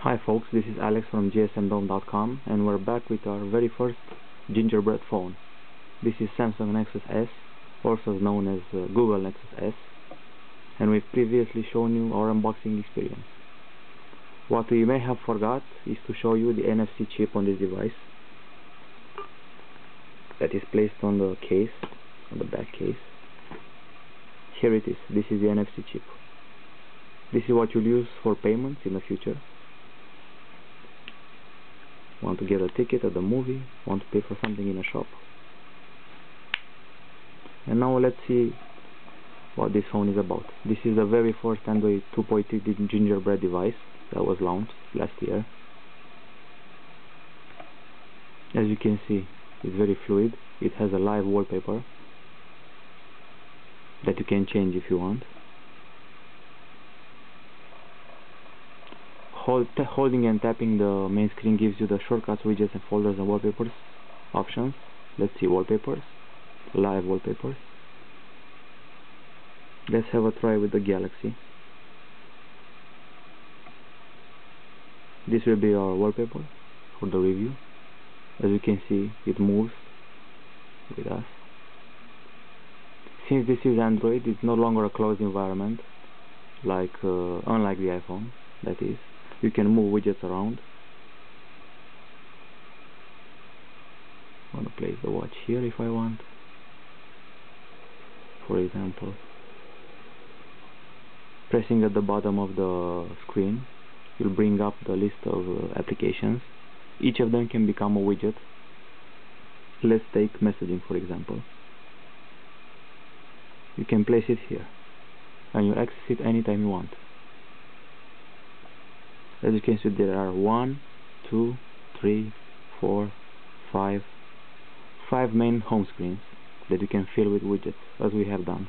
Hi folks, this is Alex from GSMDome.com and we're back with our very first Gingerbread phone. This is Samsung Nexus S, also known as Google Nexus S, and we've previously shown you our unboxing experience. What we may have forgot is to show you the NFC chip on this device that is placed on the case, on the back case. Here it is, this is the NFC chip. This is what you'll use for payments in the future. Want to get a ticket at the movie, want to pay for something in a shop. And now let's see what this phone is about. This is the very first Android 2.3 Gingerbread device that was launched last year. As you can see, it's very fluid. It has a live wallpaper that you can change if you want. Holding and tapping the main screen gives you the shortcuts, widgets and folders and wallpapers options. Let's see wallpapers, live wallpapers. Let's have a try with the Galaxy. This will be our wallpaper for the review. As you can see, it moves with us. Since this is Android, it's no longer a closed environment like unlike the iPhone, that is. You can move widgets around. I want to place the watch here if I want. For example, pressing at the bottom of the screen will bring up the list of applications. Each of them can become a widget. Let's take messaging for example. You can place it here and you'll access it anytime you want. As you can see, there are 1, 2, 3, 4, 5 main home screens that you can fill with widgets, as we have done.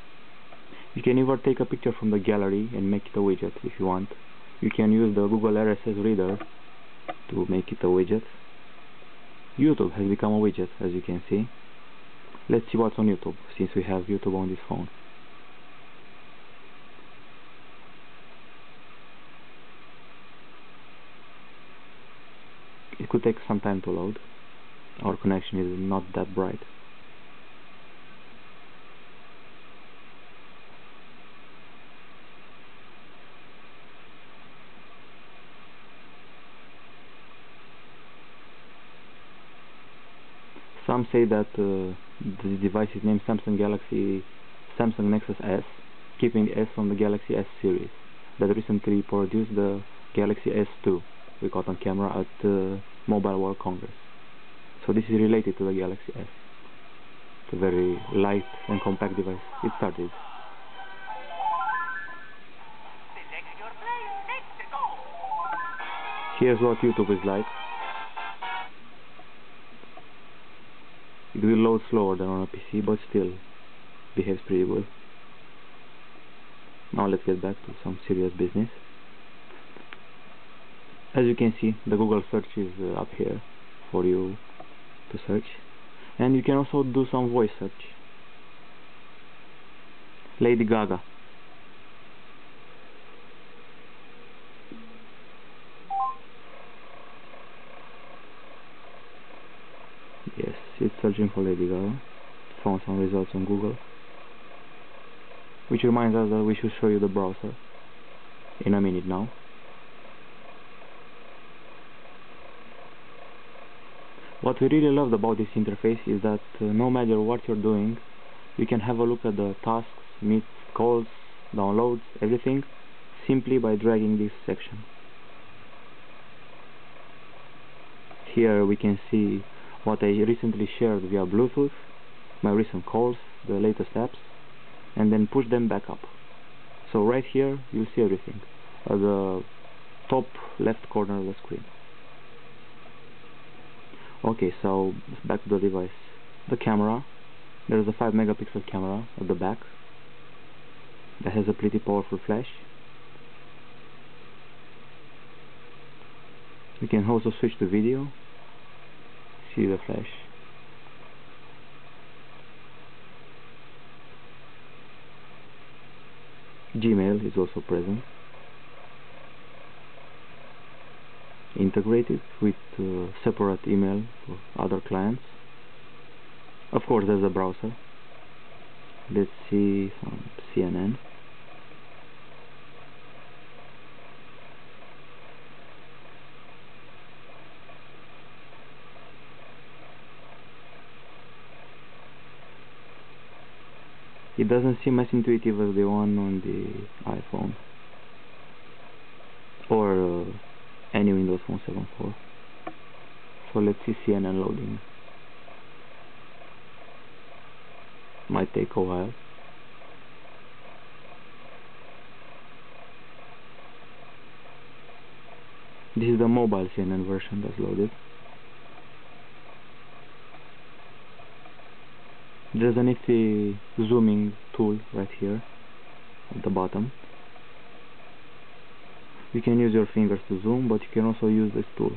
You can even take a picture from the gallery and make it a widget if you want. You can use the Google RSS reader to make it a widget. YouTube has become a widget, as you can see. Let's see what's on YouTube, since we have YouTube on this phone. It could take some time to load. Our connection is not that bright. Some say that the device is named Samsung Nexus S, keeping the S from the Galaxy S series that recently produced the Galaxy S2 we got on camera at Mobile World Congress. So this is related to the Galaxy S. It's a very light and compact device. It started. Here's what YouTube is like. It will load slower than on a PC, but still behaves pretty good. Now let's get back to some serious business. As you can see, the Google search is up here for you to search, and you can also do some voice search. Lady Gaga. Yes, it's searching for Lady Gaga. Found some results on Google, which reminds us that we should show you the browser in a minute now. What we really loved about this interface is that no matter what you're doing, you can have a look at the tasks, meets, calls, downloads, everything, simply by dragging this section. Here we can see what I recently shared via Bluetooth, my recent calls, the latest apps, and then push them back up. So right here you'll see everything at the top left corner of the screen. Okay, so back to the device. The camera, there's a 5 megapixel camera at the back that has a pretty powerful flash. We can also switch to video. See the flash. Gmail is also present. integrated with separate email for other clients. Of course, there's a browser. Let's see some CNN. It doesn't seem as intuitive as the one on the iPhone or any Windows Phone 7.4. So let's see CNN loading. Might take a while. This is the mobile CNN version that's loaded. There's a nifty zooming tool right here at the bottom. You can use your fingers to zoom, but you can also use this tool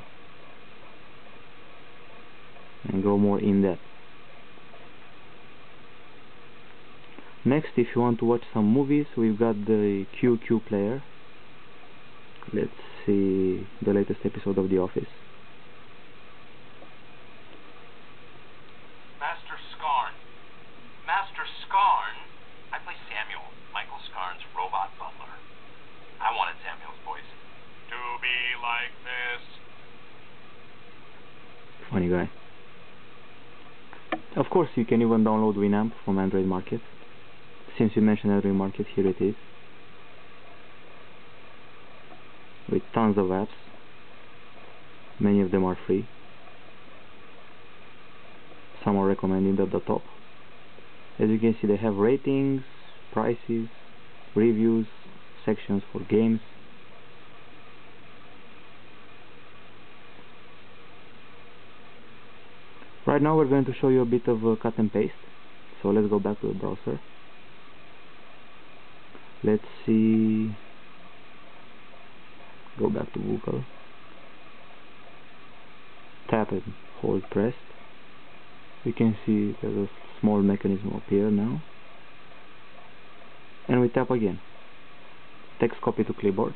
and go more in depth. Next, if you want to watch some movies, we've got the QQ player. Let's see the latest episode of The Office. Master Scarn. Master Scarn? I play Samuel, Michael Scarn's robot butler. I wanted Samuel's voice. To be like this. Funny guy. Of course, you can even download Winamp from Android Market. Since you mentioned Android Market, here it is. With tons of apps. Many of them are free. Some are recommended at the top. As you can see, they have ratings, prices, reviews, sections for games. Right now we're going to show you a bit of cut and paste. So let's go back to the browser. Let's see. Go back to Google. Tap and hold pressed. You can see there's a small mechanism up here now. And we tap again. Text copy to clipboard.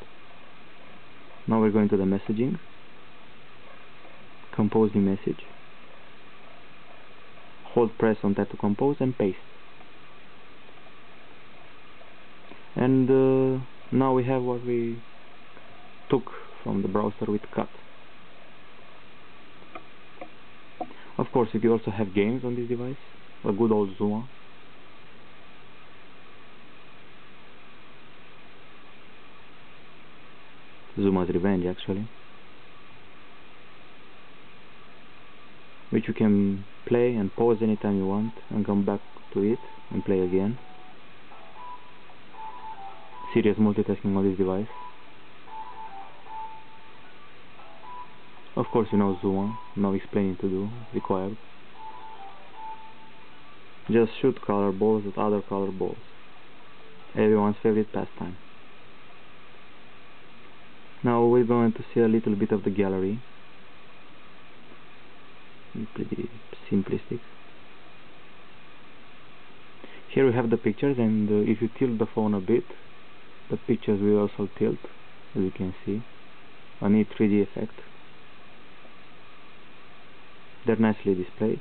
Now we're going to the messaging. Compose the message. Hold press on tab to compose and paste. And now we have what we took from the browser with cut. Of course, you can also have games on this device. A good old Zuma. Zuma's Revenge, actually. Which you can play and pause anytime you want and come back to it and play again. Serious multitasking on this device. Of course, you know Zuma, no explaining to do required. Just shoot color balls at other color balls. Everyone's favorite pastime. Now we're going to see a little bit of the gallery. Pretty simplistic. Here we have the pictures, and if you tilt the phone a bit, the pictures will also tilt, as you can see. A neat 3D effect. They're nicely displayed.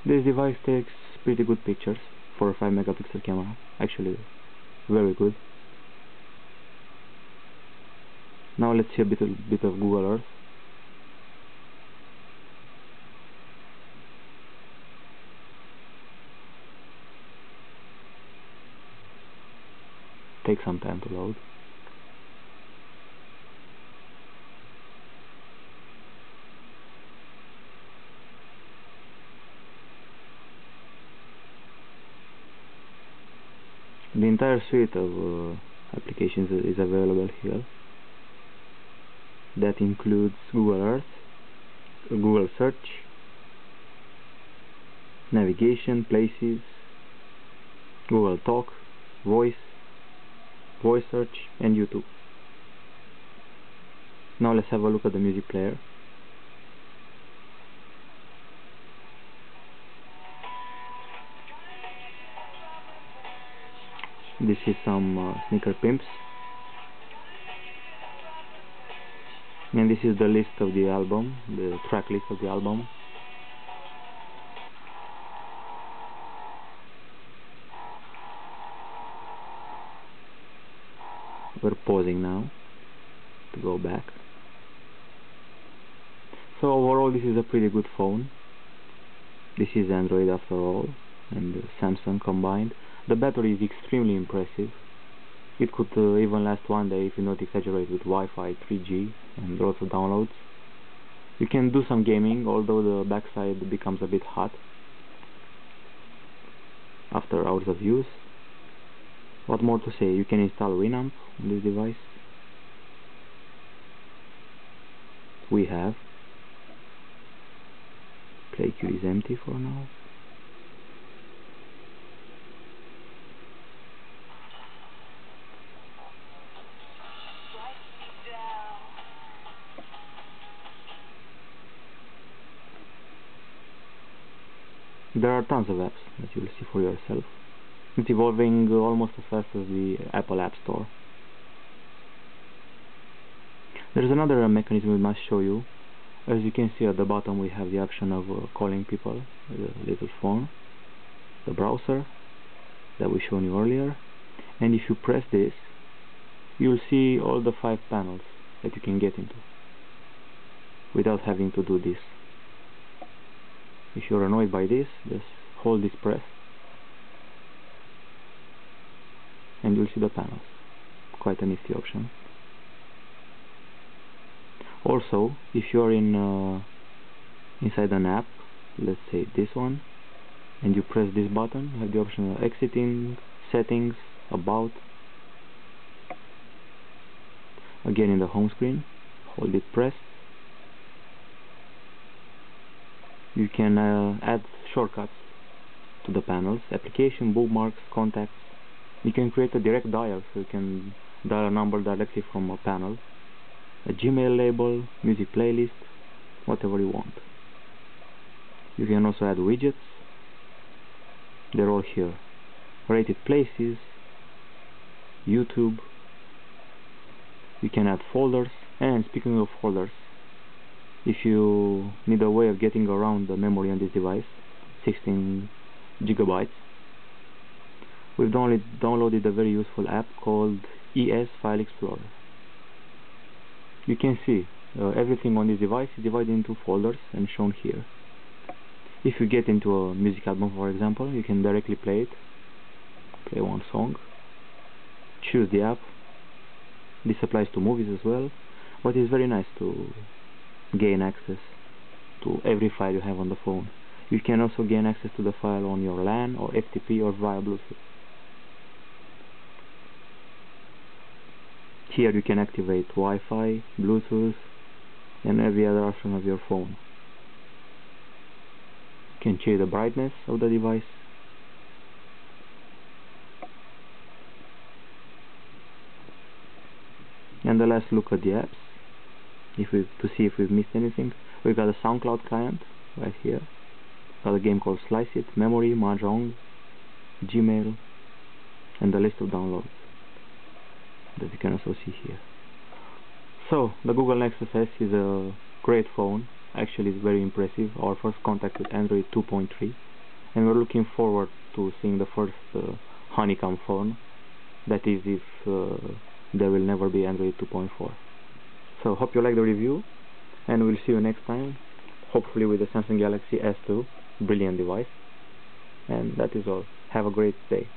This device takes pretty good pictures for a 5 megapixel camera. Actually, very good. Now let's see a bit of Google Earth. Take some time to load. The entire suite of applications is available here. That includes Google Earth, Google Search, navigation, places, Google Talk, voice search, and YouTube. Now let's have a look at the music player. This is some sneaker pimps, and this is the list of the album, the track list of the album. We're pausing now to go back. So overall this is a pretty good phone. This is Android after all, and Samsung combined. The battery is extremely impressive. It could even last one day if you not exaggerate with Wi-Fi, 3G and lots of downloads. You can do some gaming, although the backside becomes a bit hot after hours of use. What more to say? You can install Winamp on this device. We have. Play queue is empty for now. There are tons of apps that you'll see for yourself. It's evolving almost as fast as the Apple App Store. There's another mechanism we must show you. As you can see at the bottom, we have the option of calling people with a little phone, the browser that we shown you earlier, and if you press this, you'll see all the 5 panels that you can get into without having to do this. If you're annoyed by this, just hold this press and you'll see the panels. Quite a nifty option. Also, if you're in inside an app, let's say this one, and you press this button, you have the option of exiting, settings, about. Again in the home screen, hold it pressed. You can add shortcuts to the panels, application, bookmarks, contacts. You can create a direct dial, so you can dial a number directly from a panel, a Gmail label, music playlist, whatever you want. You can also add widgets. They're all here. Rated places, YouTube. You can add folders, and speaking of folders, if you need a way of getting around the memory on this device, 16 gigabytes, we've downloaded a very useful app called ES File Explorer. You can see everything on this device is divided into folders and shown here. If you get into a music album, for example, you can directly play it, play one song, choose the app. This applies to movies as well, but it's very nice to gain access to every file you have on the phone. You can also gain access to the file on your LAN or FTP or via Bluetooth. Here you can activate Wi-Fi, Bluetooth and every other option of your phone. You can change the brightness of the device. And the last look at the apps, to see if we've missed anything. We've got a SoundCloud client right here. Got a game called Slice It, Memory, Mahjong, Gmail, and the list of downloads that you can also see here. So the Google Nexus S is a great phone. Actually, it's very impressive. Our first contact with Android 2.3, and we're looking forward to seeing the first honeycomb phone. That is, if there will never be Android 2.4. So hope you like the review, and we'll see you next time, hopefully with the Samsung Galaxy S2, brilliant device. And that is all. Have a great day.